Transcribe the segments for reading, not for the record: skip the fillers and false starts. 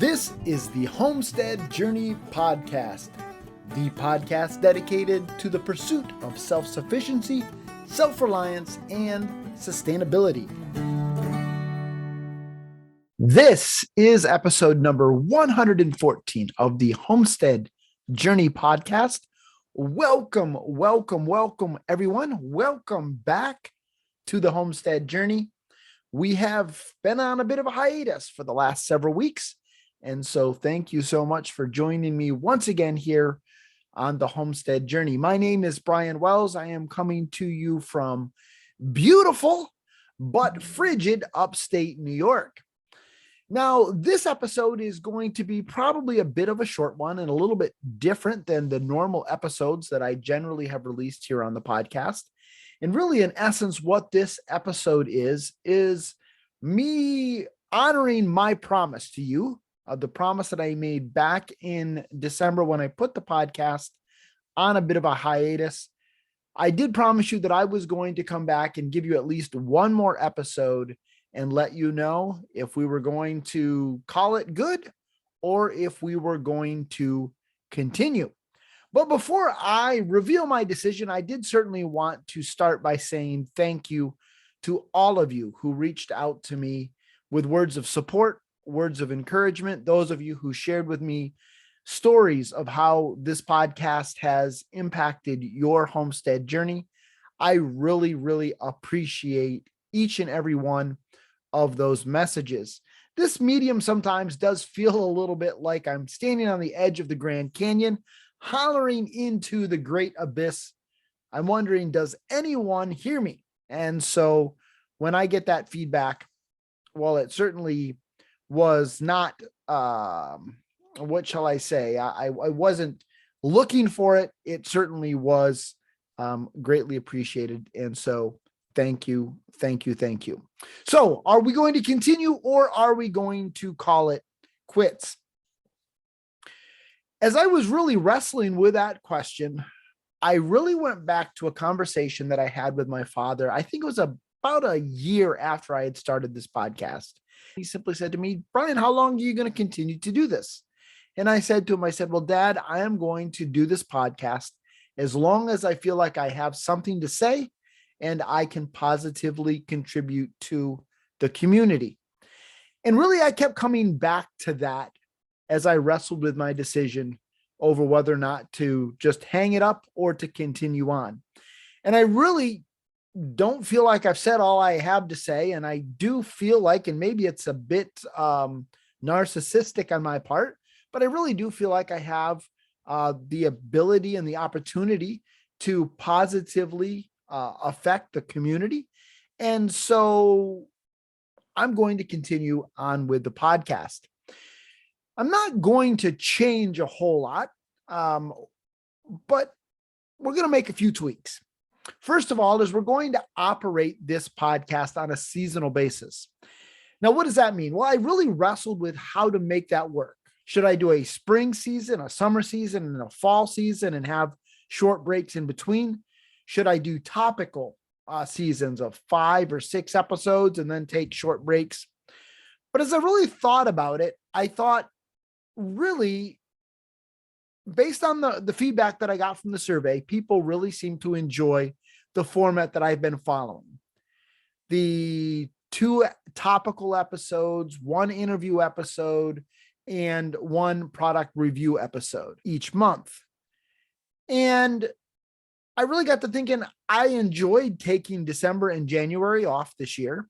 This is the Homestead Journey Podcast, the podcast dedicated to the pursuit of self-sufficiency, self-reliance, and sustainability. This is episode number 114 of the Homestead Journey Podcast. Welcome, everyone. Welcome back to the Homestead Journey. We have been on a bit of a hiatus for the last several weeks. And so thank you so much for joining me once again here on the Homestead Journey. My name is Brian Wells. I am coming to you from beautiful but frigid upstate New York. Now, this episode is going to be probably a bit of a short one and a little bit different than the normal episodes that I generally have released here on the podcast. And really, in essence, what this episode is me honoring my promise to you, the promise that I made back in December when I put the podcast on a bit of a hiatus. I did promise you that I was going to come back and give you at least one more episode and let you know if we were going to call it good or if we were going to continue. But before I reveal my decision, I did certainly want to start by saying thank you to all of you who reached out to me with words of support, words of encouragement, those of you who shared with me stories of how this podcast has impacted your homestead journey. I really, really appreciate each and every one of those messages. This medium sometimes does feel a little bit like I'm standing on the edge of the Grand Canyon, hollering into the great abyss. I'm wondering, does anyone hear me? And so when I get that feedback, well, it certainly was not, what shall I say? I wasn't looking for it. It certainly was greatly appreciated. And so thank you. So are we going to continue or are we going to call it quits? As I was really wrestling with that question, I really went back to a conversation that I had with my father. I think it was about a year after I had started this podcast. He simply said to me, Brian, how long are you going to continue to do this? And I said to him, well, Dad, I am going to do this podcast as long as I feel like I have something to say and I can positively contribute to the community. And really, I kept coming back to that as I wrestled with my decision over whether or not to just hang it up or to continue on. And I really don't feel like I've said all I have to say. And I do feel like, and maybe it's a bit narcissistic on my part, but I really do feel like I have the ability and the opportunity to positively affect the community. And so I'm going to continue on with the podcast. I'm not going to change a whole lot, but we're going to make a few tweaks. First of all, is we're going to operate this podcast on a seasonal basis. Now, what does that mean? Well, I really wrestled with how to make that work. Should I do a spring season, a summer season, and a fall season and have short breaks in between? Should I do topical seasons of 5 or 6 episodes and then take short breaks? But as I really thought about it, I thought really, based on the feedback that I got from the survey, people really seem to enjoy the format that I've been following. The 2 topical episodes, 1 interview episode, and 1 product review episode each month. And I really got to thinking, I enjoyed taking December and January off this year.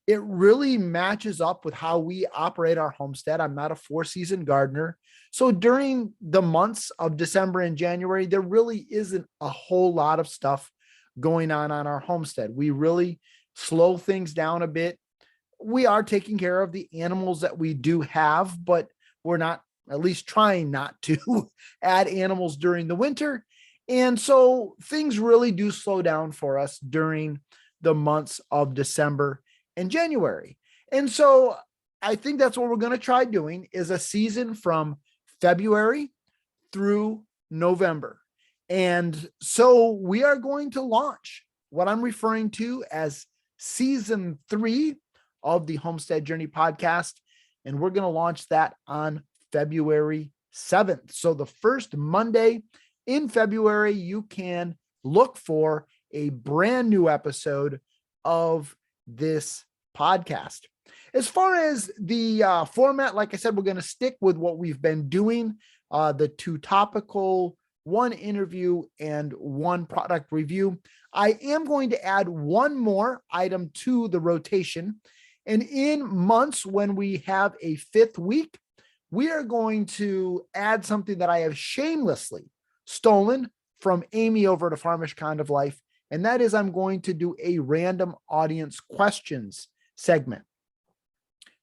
It really matches up with how we operate our homestead. I'm not a 4-season gardener. So during the months of December and January, there really isn't a whole lot of stuff going on our homestead. We really slow things down a bit. We are taking care of the animals that we do have, but we're not, at least trying not to add animals during the winter. And so things really do slow down for us during the months of December and January. And so I think that's what we're going to try doing, is a season from February through November. And so we are going to launch what I'm referring to as season 3 of the Homestead Journey podcast and we're going to launch that on February 7th. So the first Monday in February, you can look for a brand new episode of this podcast. As far as the format, like I said, we're going to stick with what we've been doing, the 2 topical, 1 interview, and 1 product review. I am going to add 1 more item to the rotation. And in months when we have a 5th week, we are going to add something that I have shamelessly stolen from Amy over at A Farmish Kind of Life. And that is, I'm going to do a random audience questions segment.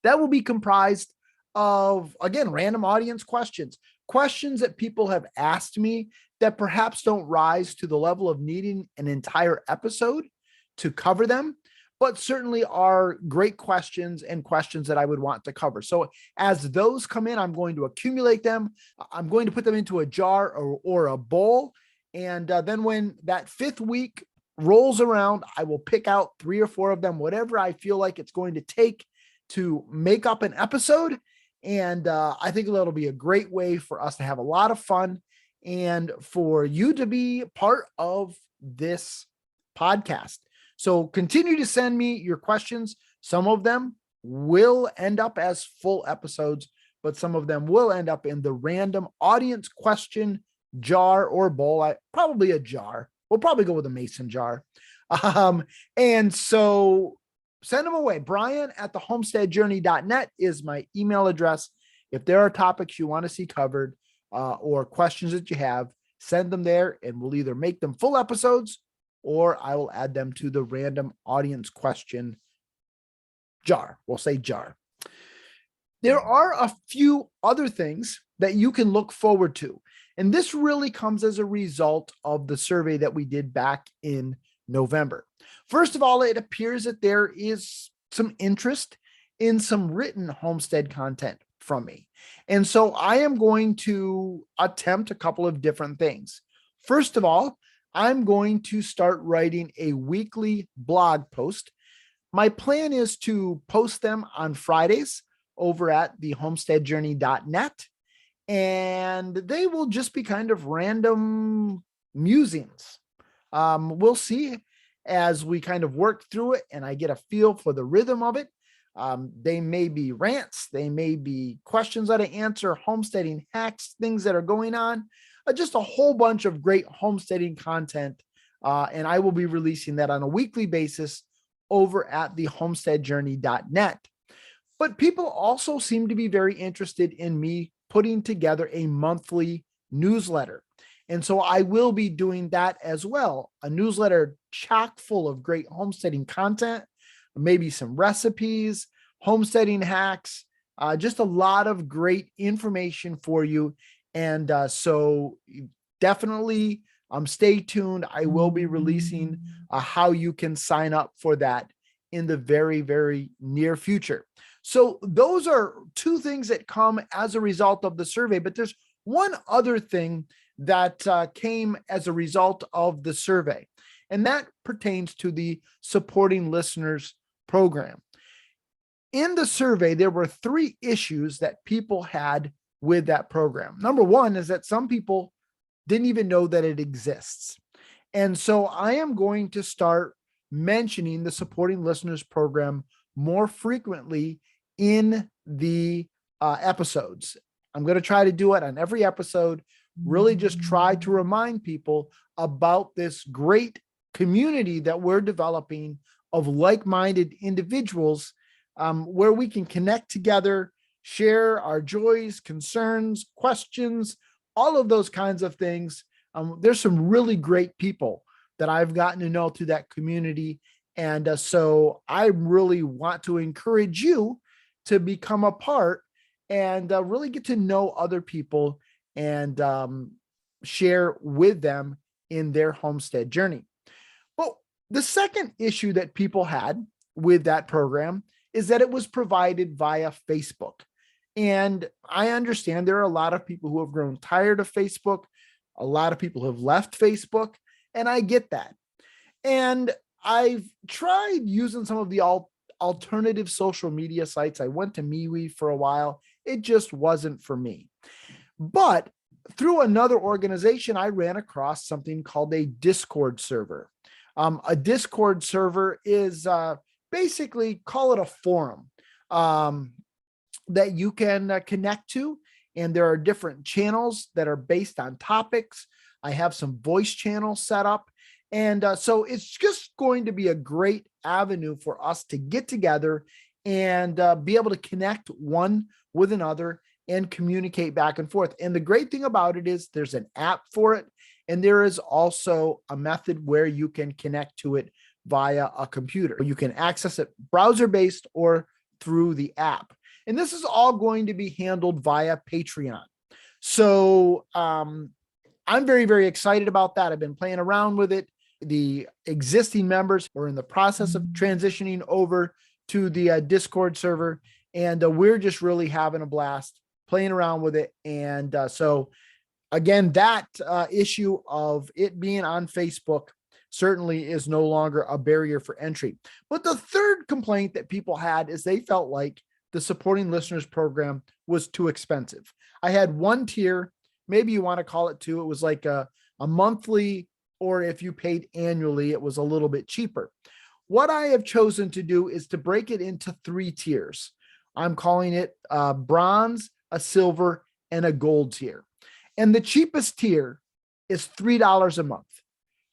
That will be comprised of, again, random audience questions that people have asked me that perhaps don't rise to the level of needing an entire episode to cover them, but certainly are great questions and questions that I would want to cover. So as those come in, I'm going to accumulate them. I'm going to put them into a jar or a bowl. And then when that 5th week rolls around, I will pick out 3 or 4 of them, whatever I feel like it's going to take to make up an episode. And I think that'll be a great way for us to have a lot of fun and for you to be part of this podcast. So continue to send me your questions. Some of them will end up as full episodes, but some of them will end up in the random audience question jar or bowl. Probably a jar. We'll probably go with a mason jar. And so send them away. Brian at thehomesteadjourney.net is my email address. If there are topics you want to see covered or questions that you have, send them there and we'll either make them full episodes or I will add them to the random audience question jar. We'll say jar. There are a few other things that you can look forward to. And this really comes as a result of the survey that we did back in November. First of all, it appears that there is some interest in some written homestead content from me. And so I am going to attempt a couple of different things. First of all, I'm going to start writing a weekly blog post. My plan is to post them on Fridays over at thehomesteadjourney.net. And they will just be kind of random musings. We'll see as we kind of work through it and I get a feel for the rhythm of it. They may be rants, they may be questions that I answer, homesteading hacks, things that are going on, just a whole bunch of great homesteading content. And I will be releasing that on a weekly basis over at thehomesteadjourney.net. But people also seem to be very interested in me putting together a monthly newsletter. And so I will be doing that as well. A newsletter chock full of great homesteading content, maybe some recipes, homesteading hacks, just a lot of great information for you. And so definitely stay tuned. I will be releasing how you can sign up for that in the very, very near future. So those are 2 things that come as a result of the survey, but there's one other thing that came as a result of the survey, and that pertains to the Supporting Listeners program. In the survey, there were 3 issues that people had with that program. Number 1 is that some people didn't even know that it exists. And so I am going to start mentioning the Supporting Listeners program more frequently in the episodes. I'm going to try to do it on every episode, really just try to remind people about this great community that we're developing of like-minded individuals where we can connect together, share our joys, concerns, questions, all of those kinds of things. There's some really great people that I've gotten to know through that community. And so I really want to encourage you to become a part and really get to know other people and share with them in their homestead journey. But the second issue that people had with that program is that it was provided via Facebook. And I understand there are a lot of people who have grown tired of Facebook. A lot of people have left Facebook, and I get that. And I've tried using some of the alternative social media sites. I went to MeWe for a while. It just wasn't for me. But through another organization, I ran across something called a Discord server. A Discord server is basically, call it a forum that you can connect to. And there are different channels that are based on topics. I have some voice channels set up. And so it's just going to be a great avenue for us to get together and be able to connect one with another and communicate back and forth. And the great thing about it is there's an app for it. And there is also a method where you can connect to it via a computer. You can access it browser-based or through the app. And this is all going to be handled via Patreon. So I'm very, very excited about that. I've been playing around with it. The existing members are in the process of transitioning over to the Discord server. And we're just really having a blast playing around with it. And so again, that issue of it being on Facebook certainly is no longer a barrier for entry. But the third complaint that people had is they felt like the supporting listeners program was too expensive. I had one tier, maybe you want to call it two. It was like a monthly, or if you paid annually, it was a little bit cheaper. What I have chosen to do is to break it into 3 tiers. I'm calling it bronze, a silver, and a gold tier. And the cheapest tier is $3 a month,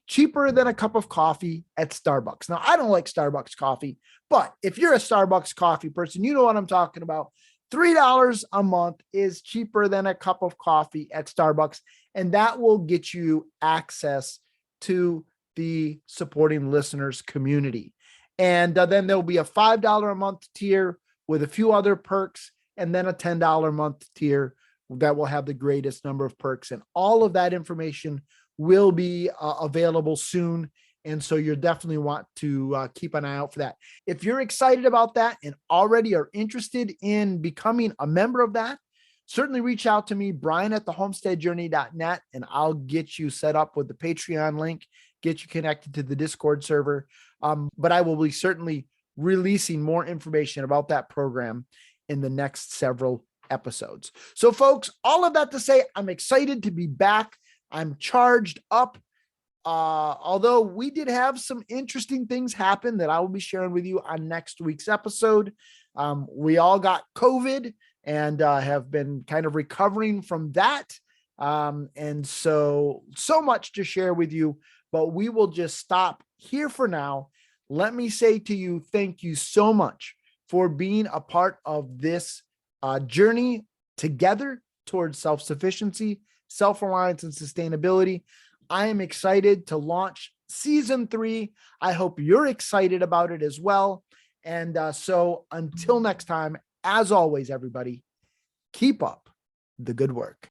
cheaper than a cup of coffee at Starbucks. Now, I don't like Starbucks coffee, but if you're a Starbucks coffee person, you know what I'm talking about. $3 a month is cheaper than a cup of coffee at Starbucks, and that will get you access to the supporting listeners community. And then there'll be a $5 a month tier with a few other perks, and then a $10 a month tier that will have the greatest number of perks. And all of that information will be available soon. And so you definitely want to keep an eye out for that. If you're excited about that and already are interested in becoming a member of that, certainly reach out to me, brian@thehomesteadjourney.net, and I'll get you set up with the Patreon link, get you connected to the Discord server. But I will be certainly releasing more information about that program in the next several episodes. So folks, all of that to say, I'm excited to be back. I'm charged up. Although we did have some interesting things happen that I will be sharing with you on next week's episode. We all got COVID and have been kind of recovering from that. And so much to share with you, but we will just stop here for now. Let me say to you, thank you so much for being a part of this journey together towards self-sufficiency, self-reliance, and sustainability. I am excited to launch season 3. I hope you're excited about it as well. And so until next time, as always, everybody, keep up the good work.